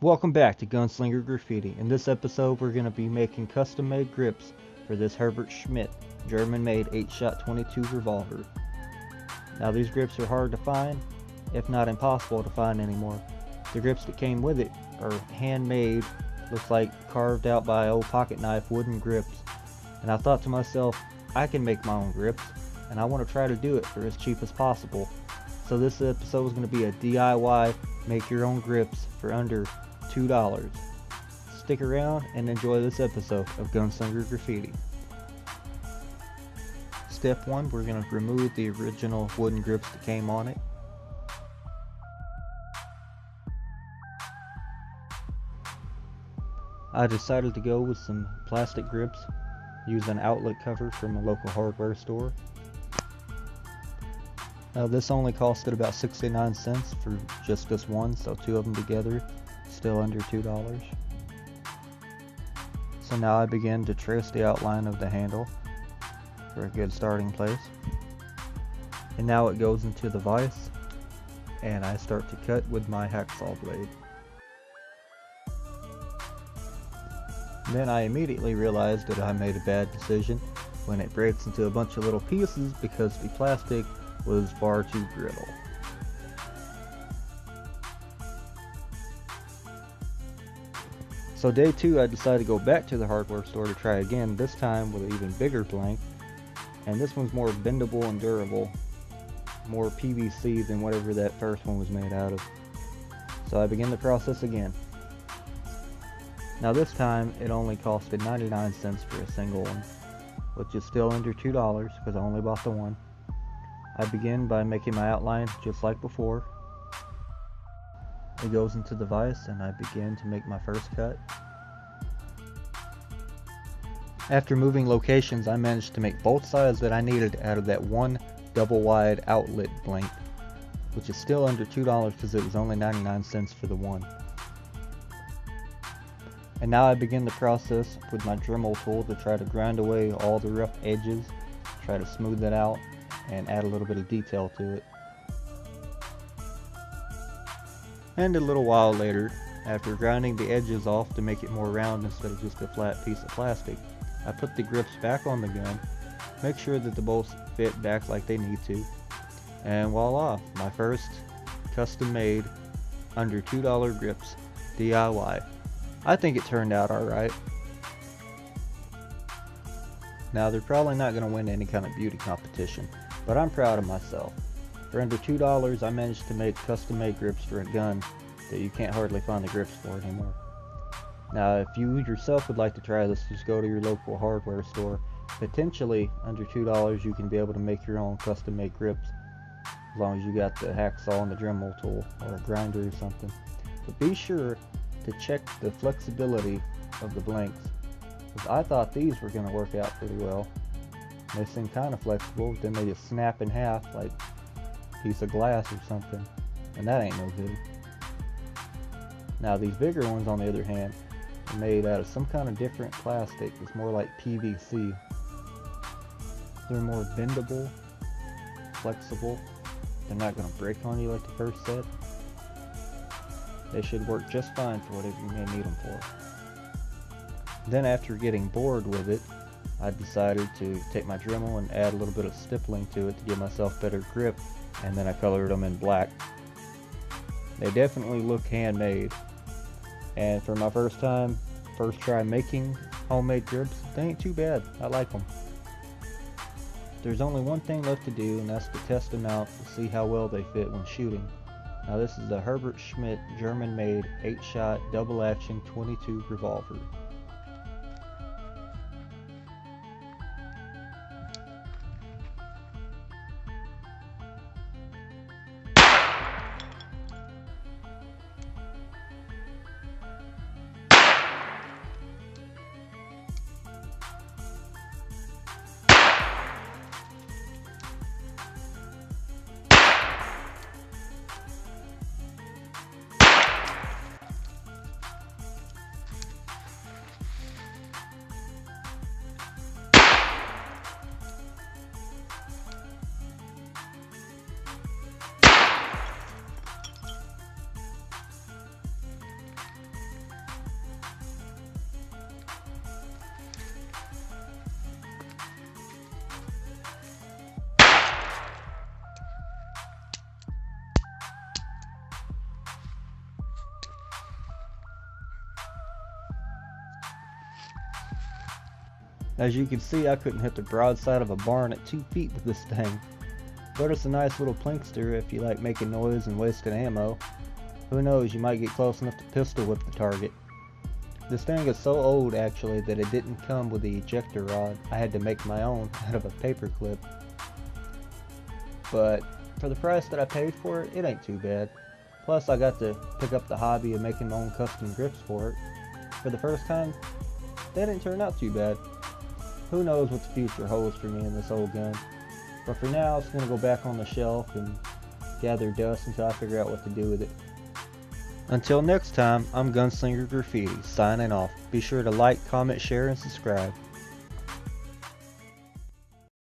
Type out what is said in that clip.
Welcome back to Gunslinger Graffiti. In this episode we're going to be making custom made grips for this Herbert Schmidt German made 8-shot 22 revolver. Now these grips are hard to find, if not impossible to find anymore. The grips that came with it are handmade, looks like carved out by old pocket knife wooden grips. And I thought to myself, I can make my own grips and I want to try to do it for as cheap as possible. So this episode is going to be a DIY, make your own grips for under $2. Stick around and enjoy this episode of Gunslinger Graffiti. Step 1, we're going to remove the original wooden grips that came on it. I decided to go with some plastic grips, use an outlet cover from a local hardware store. Now this only costed about 69 cents for just this one, so two of them together, still under $2. So now I begin to trace the outline of the handle for a good starting place. And now it goes into the vise, and I start to cut with my hacksaw blade. Then I immediately realized that I made a bad decision when it breaks into a bunch of little pieces because the plastic was far too brittle. So day 2 I decided to go back to the hardware store to try again, this time with an even bigger blank, and this one's more bendable and durable, more PVC than whatever that first one was made out of. So I begin the process again. Now this time it only costed 99 cents for a single one, which is still under $2 because I only bought the one. I begin by making my outline just like before. It goes into the vise and I begin to make my first cut. After moving locations, I managed to make both sides that I needed out of that one double wide outlet blank, which is still under $2 because it was only 99 cents for the one. And now I begin the process with my Dremel tool to try to grind away all the rough edges, try to smooth that out and add a little bit of detail to it. And a little while later, after grinding the edges off to make it more round instead of just a flat piece of plastic, I put the grips back on the gun, make sure that the bolts fit back like they need to, and voila, my first custom made under $2 grips, DIY. I think it turned out alright. Now they're probably not going to win any kind of beauty competition, but I'm proud of myself. For under $2 I managed to make custom made grips for a gun that you can't hardly find the grips for anymore. Now if you yourself would like to try this, just go to your local hardware store. Potentially under $2 you can be able to make your own custom made grips, as long as you got the hacksaw and the Dremel tool or a grinder or something. But be sure to check the flexibility of the blanks, because I thought these were going to work out pretty well. They seem kind of flexible, then they just snap in half like a piece of glass or something, and that ain't no good. Now these bigger ones on the other hand are made out of some kind of different plastic. It's more like PVC. They're more bendable, flexible. They're not going to break on you like the first set. They should work just fine for whatever you may need them for. Then after getting bored with it, I decided to take my Dremel and add a little bit of stippling to it to give myself better grip, and then I colored them in black. They definitely look handmade, and for my first try making homemade grips, they ain't too bad. I like them. There's only one thing left to do, and that's to test them out to see how well they fit when shooting. Now this is the Herbert Schmidt German made 8-shot double action 22 revolver. As you can see, I couldn't hit the broadside of a barn at 2 feet with this thing. But it's a nice little plinkster if you like making noise and wasting ammo. Who knows, you might get close enough to pistol whip the target. This thing is so old actually that it didn't come with the ejector rod. I had to make my own out of a paper clip. But for the price that I paid for it, it ain't too bad. Plus I got to pick up the hobby of making my own custom grips for it. For the first time, that didn't turn out too bad. Who knows what the future holds for me in this old gun. But for now, it's going to go back on the shelf and gather dust until I figure out what to do with it. Until next time, I'm Gunslinger Graffiti, signing off. Be sure to like, comment, share, and subscribe.